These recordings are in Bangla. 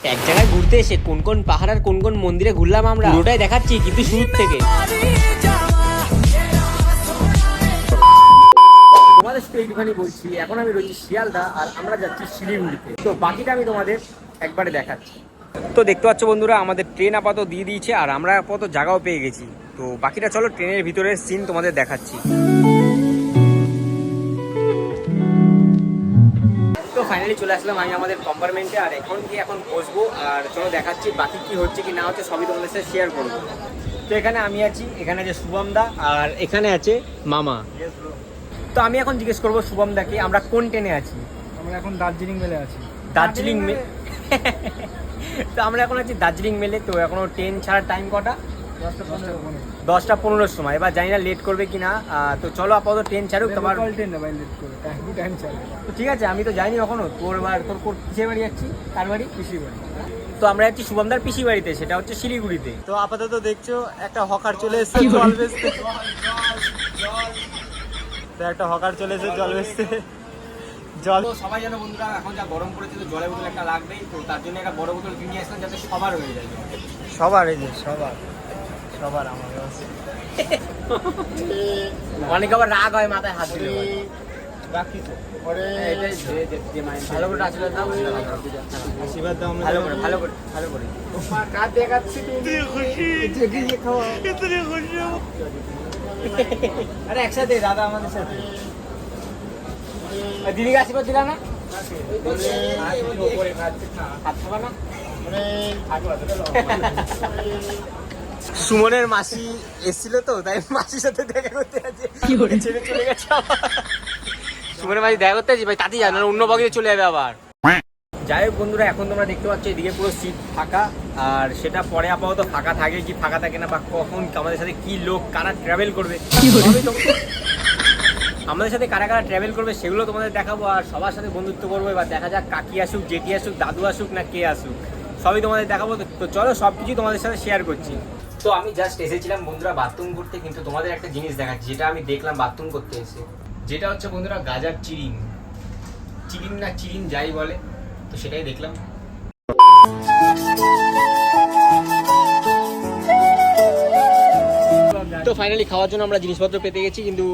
এক জায়গায় ঘুরতে এসে কোন কোন পাহাড় আর কোন কোন মন্দিরে ঘুরলাম আমরা পুরোটাই দেখাচ্ছি, কিন্তু শুরু থেকে। তোমাদের সাথে একটুখানি বলছি, এখন আমি রয়েছি শিয়ালদা আর আমরা যাচ্ছি শিলিগুড়িতে। তো বাকিটা আমি তোমাদের একবারে দেখাচ্ছি। তো দেখতে পাচ্ছ বন্ধুরা, আমাদের ট্রেন আপাতত দিয়ে দিয়েছে আর আমরা আপাতত জায়গাও পেয়ে গেছি। তো বাকিটা চলো ট্রেনের ভিতরের সিন তোমাদের দেখাচ্ছি। তো ফাইনালি চলে আসলাম আমি আমাদের কম্পার্টমেন্টে, আর এখন বসবো আর চলো দেখাচ্ছি বাকি কি হচ্ছে কি না হচ্ছে সবই তোমাদের সাথে শেয়ার করবো। তো এখানে আমি আছি, এখানে আছে শুভম দা আর এখানে আছে মামা। তো আমি এখন জিজ্ঞেস করবো শুভম দাকে আমরা কোন ট্রেনে আছি। আমরা এখন দার্জিলিং মেলে আছি। দার্জিলিং মেল। তো আমরা এখন আছি দার্জিলিং মেলে। তো এখনো ট্রেন ছাড়ার টাইম কটা? 10টা 15 সময়। এবার জানি না লেট করবে কিনা। তো চলো আপাতত ট্রেন ছাড়ুক। তোমার তো ঠিক আছে, আমি তো যাইনি এখনো। তোর কিসের বাড়ি যাচ্ছি? কার বাড়ি? পিসির বাড়ি। তো আমরা যাচ্ছি শুভমদার পিসি বাড়িতে, সেটা হচ্ছে শিলিগুড়িতে। তো আপাতত দেখছো একটা হকার চলে এসেছে জল বেচতে। তো একটা হকার চলে এসেছে জল বেচতে। জল সবাই জানো বন্ধুরা, এখন যা গরম পড়েছে তো জলের বোতল একটা লাগবেই। তো তার জন্য একটা বড় বোতল কিনে আসলাম যাতে সবার হয়ে যায়। সবার এই যে সবার আমাদের অনেক আবার রাগ হয়, মাথায় হাত দিলে বাকি তো ভালো করে আশীর্বাদ দাও, আশীর্বাদ দাও ভালো করে কাজ দেখাচ্ছি। আরে একসাথে দাদা আমাদের সাথে দিদিকে আশীর্বাদ দিলা না? সুমনের মাসি এসেছিল, তো তাই মাসির সাথে দেখা করতে আছে। ছেড়ে চলে গেছে সুমনের মাসি দেখা করতে আছে ভাই, তাতেই জানো অন্য বগিতে চলে যাবে আবার। যাই হোক বন্ধুরা, এখন তোমরা দেখতে পাচ্ছ এদিকে পুরো সিট ফাঁকা, আর সেটা পরে আপাতত ফাঁকা থাকে কি ফাঁকা থাকে না, বা কখন আমাদের সাথে কি লোক কারা ট্রাভেল করবে, আমাদের সাথে কারা কারা ট্রাভেল করবে সেগুলো তোমাদের দেখাবো। আর সবার সাথে বন্ধুত্ব করবো। এবার দেখা যাক কাকি আসুক, জেঠি আসুক, দাদু আসুক না কে আসুক, সবই তোমাদের দেখাবো। তো চলো সব কিছুই তোমাদের সাথে শেয়ার করছি। তো আমি জাস্ট এসেছিলাম বন্ধুরা বাথরুম করতে, কিন্তু তোমাদের একটা জিনিস দেখাচ্ছি যেটা আমি দেখলাম বাথরুম করতে এসে, যেটা হচ্ছে বন্ধুরা গাজার চিরিং না চিরিং যাই বলে, তো সেটাই দেখলাম। তো ফাইনালি খাওয়ার জন্য আমরা জিনিসপত্র পেতে গেছি, কিন্তু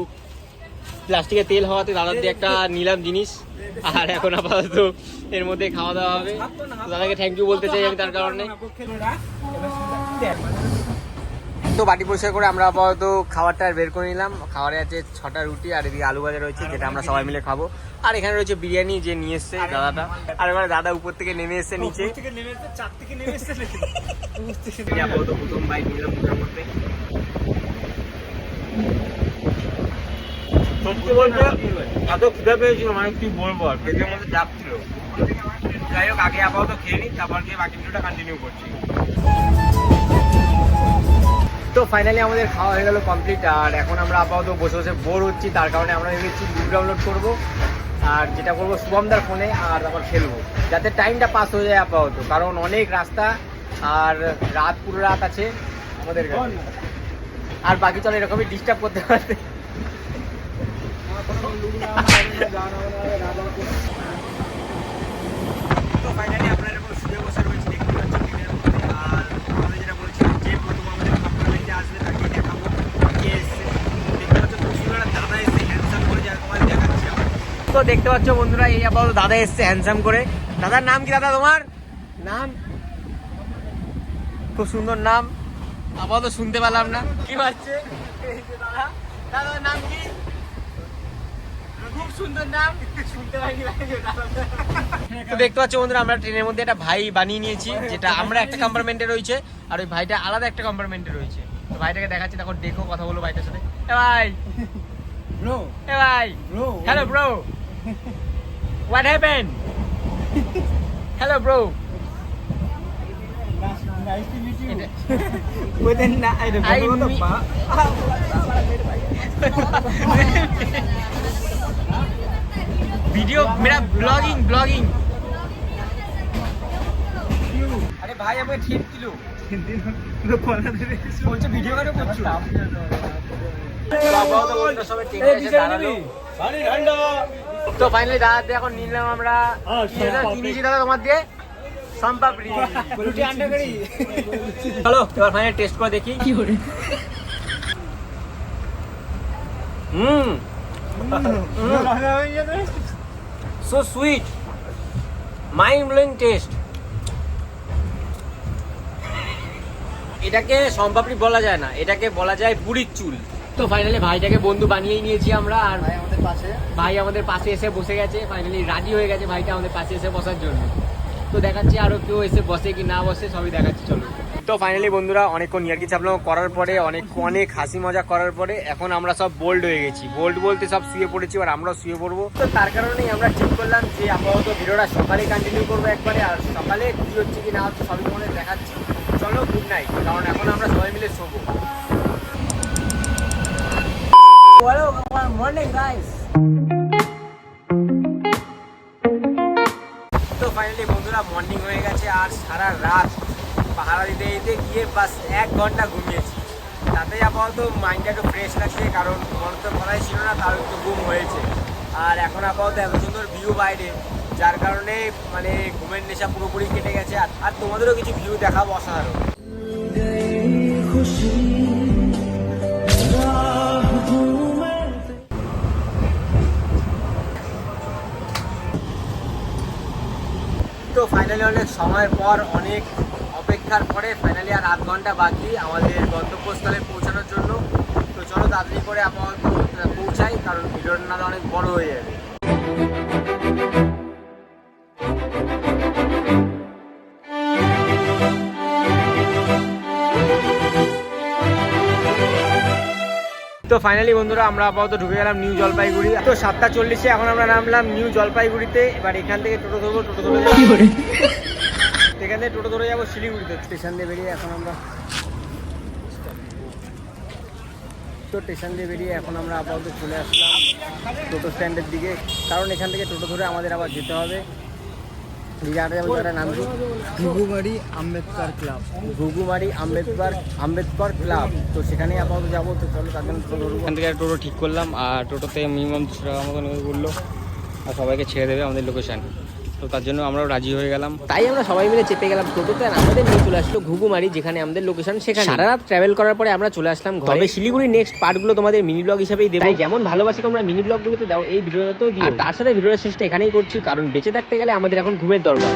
প্লাস্টিকের তেল হওয়াতে দাদার দিয়ে একটা নিলাম জিনিস, আর এখন আপাতত এর মধ্যে খাওয়া দাওয়া হবে। দাদাকে থ্যাংক ইউ বলতে চাই আমি তার কারণে। তো বাটি পরিষ্কার করে আমরা আপাতত খাবারটা বের করে নিলাম। খাবারে আছে 6টা রুটি আর এদিকে আলু ভাজা রয়েছে, যেটা আমরা সবাই মিলে খাবো। আর এখানে রয়েছে বিরিয়ানি যে নিয়ে এসছে দাদাটা। আর এবার দাদা উপর থেকে নেমে এসছে নিচে, আপাতত প্রথম বাইক নিলাম করতে। সত্যি বলতে এত খিদে পেয়েছিল, মানে কি বলবো, আর পেটের মধ্যে চাপ ছিল। যাই হোক, আগে আপাতত খেয়ে নিই, তারপর গিয়ে বাকি ভিডিওটা কন্টিনিউ করছি। তো ফাইনালি আমাদের খাওয়া হয়ে গেল কমপ্লিট, আর এখন আমরা আপাতত বসে বসে বোর হচ্ছি। তার কারণে আমরা ভেবেছি ভিডিও ডাউনলোড করবো, আর যেটা করবো শুভমদার ফোনে, আর আবার খেলবো যাতে টাইমটা পাস হয়ে যায় আপাতত, কারণ অনেক রাস্তা আর রাত পুরো রাত আছে আমাদের কাছে। আর বাকি চলো এরকমই ডিস্টার্ব করতে পারতে। তো ফাইনালি আমরা এরকম শুয়ে বসে রয়েছি দেখতে পাচ্ছি ট্রেনের মধ্যে। আর আমাদের যেটা বলছিলাম যে প্রথম আমাদের কম্পার্টমেন্টে আসবে তাকে দেখাবো কে এসছে। দেখতে পাচ্ছ খুব সুন্দর একটা দাদা এসছে হ্যান্ডসাম করে, যারা তোমাদের দেখাচ্ছি। তো দেখতে পাচ্ছ বন্ধুরা, এই আপাতত দাদা এসছে হ্যান্ডসাম করে। দাদার নাম কি দাদা? তোমার নাম? খুব সুন্দর নাম, আপাতত শুনতে পেলাম না কি বাজছে। দাদা, দাদার নাম কি? খুব সুন্দর নাম, শুনতে পাইনি। তো দেখতে পাচ্ছ বন্ধুরা, আমরা ট্রেনের মধ্যে একটা ভাই বানিয়ে নিয়েছি, যেটা আমরা একটা কম্পার্টমেন্টে রয়েছে আর ওই ভাইটা আলাদা একটা কম্পার্টমেন্টে রয়েছে। তো ভাইটাকে দেখাচ্ছি, তখন দেখো কথা বলো ভাইটার সাথে। এ ভাই ব্রো, এ ভাই bro, hello bro, what happened? Hello bro, Nice to meet you. Video मेरा ब्लॉगिंग अरे भाई हमें ठीक किलो বলছে ভিডিও করে করছো। তো ফাইনালি দাদা এখন নিলাম আমরা। কি নিয়েছি দাদা তোমার দিয়ে? সম্পাপড়ি রুটি আন্ডা করি। চলো এবার ফাইনাল টেস্ট করে দেখি। So sweet, mind blowing test. এটাকে সম্পাপড়ি বলা যায় না, এটাকে বলা যায় বুড়ির চুল। তো ফাইনালি ভাইটাকে বন্ধু বানিয়েই নিয়েছি আমরা, আর ভাই আমাদের পাশে এসে বসে গেছে। ফাইনালি রাজি হয়ে গেছে ভাইটা আমাদের পাশে এসে বসার জন্য। তো দেখাচ্ছি আরো কেউ এসে বসে কি না বসে, সবই দেখাচ্ছি চলো। তো ফাইনালি বন্ধুরা অনেকক্ষণ ইয়ার্কি চাপলাম করার পরে, অনেক হাসি মজা করার পরে এখন আমরা সব বোল্ড হয়ে গেছি। বোল্ড বলতে সব শুয়ে পড়েছি, আর আমরাও শুয়ে পড়বো। তো তার কারণেই আমরা ঠিক করলাম যে আপাতত ভিডিওটা সকালে কন্টিনিউ করবো একবারে, আর সকালে কি হচ্ছে কি না হচ্ছে সবই তোমাদের দেখাচ্ছি। চলো গুড নাইট, কারণ এখন আমরা সবাই মিলে শোবো। Hello, good morning guys. তো ফাইনালি বন্ধুরা মর্নিং হয়ে গেছে, আর সারা রাত পাহারা দিতে দিতে গিয়ে বাস 1 ঘন্টা ঘুমিয়েছি। তাতে আপাতত মাইন্ডটা একটু ফ্রেশ লাগছে, কারণ ঘুমানোর তো কথাই ছিল না, তার একটু ঘুম হয়েছে। আর এখন আপাতত এত সুন্দর ভিউ বাইরে, যার কারণে মানে ঘুমের নেশা পুরোপুরি কেটে গেছে। আর তোমাদেরও কিছু ভিউ দেখাবো অসাধারণ। তো ফাইনালি অনেক সময়ের পর, অনেক অপেক্ষার পরে ফাইনালি আর 8 ঘন্টা বাকি আমাদের গন্তব্যস্থলে পৌঁছানোর জন্য। তো চলো তাড়াতাড়ি করে আপাতত পৌঁছাই, কারণ ভিডিওটা নাহলে অনেক বড় হয়ে যাবে। তো ফাইনালি বন্ধুরা আমরা আপাতত ঢুকে গেলাম নিউ জলপাইগুড়ি। তো 7:40 এখন আমরা নামলাম নিউ জলপাইগুড়িতে। এবার এখান থেকে টোটো ধরবো, টোটো ধরে যাবো এখান থেকে টোটো ধরে যাবো শিলিগুড়িতে। স্টেশন দিয়ে বেরিয়ে এখন আমরা এখন আমরা আপাতত চলে আসলাম টোটো স্ট্যান্ডের দিকে, কারণ এখান থেকে টোটো ধরে আমাদের আবার যেতে হবে নাম কি, ঘুঘুমারি আম্বেদকর ক্লাব। ঘুঘুমারি আম্বেদকর ক্লাব। তো সেখানেই আপাতত যাবো। তো চলো তার জন্য টোটো ধরবো। এখান থেকে টোটো ঠিক করলাম, আর টোটোতে মিনিমাম 200 টাকা মতন বললো, আর সবাইকে ছেড়ে দেবে আমাদের লোকেশান। তো তার জন্য আমরাও রাজি হয়ে গেলাম, তাই আমরা সবাই মিলে চেপে গেলাম টোটোতে। আর আমাদের নিয়ে চলে আসলো ঘুঘুমারি, যেখানে আমাদের লোকেশন। সেখানে সারা রাত ট্রাভেল করার পরে আমরা চলে আসলাম ঘরে। তবে শিলিগুড়ির নেক্সট পার্টগুলো তোমাদের মিনি ব্লগ হিসেবেই দেবো। তাই যেমন ভালোবাসি তোমরা মিনি ব্লগগুলোতে দাও, এই ভিডিওতেও দিও। আর তার সাথে ভিডিওর শেষটা এখানেই করছি, কারণ বেঁচে থাকতে গেলে আমাদের এখন ঘুমের দরকার।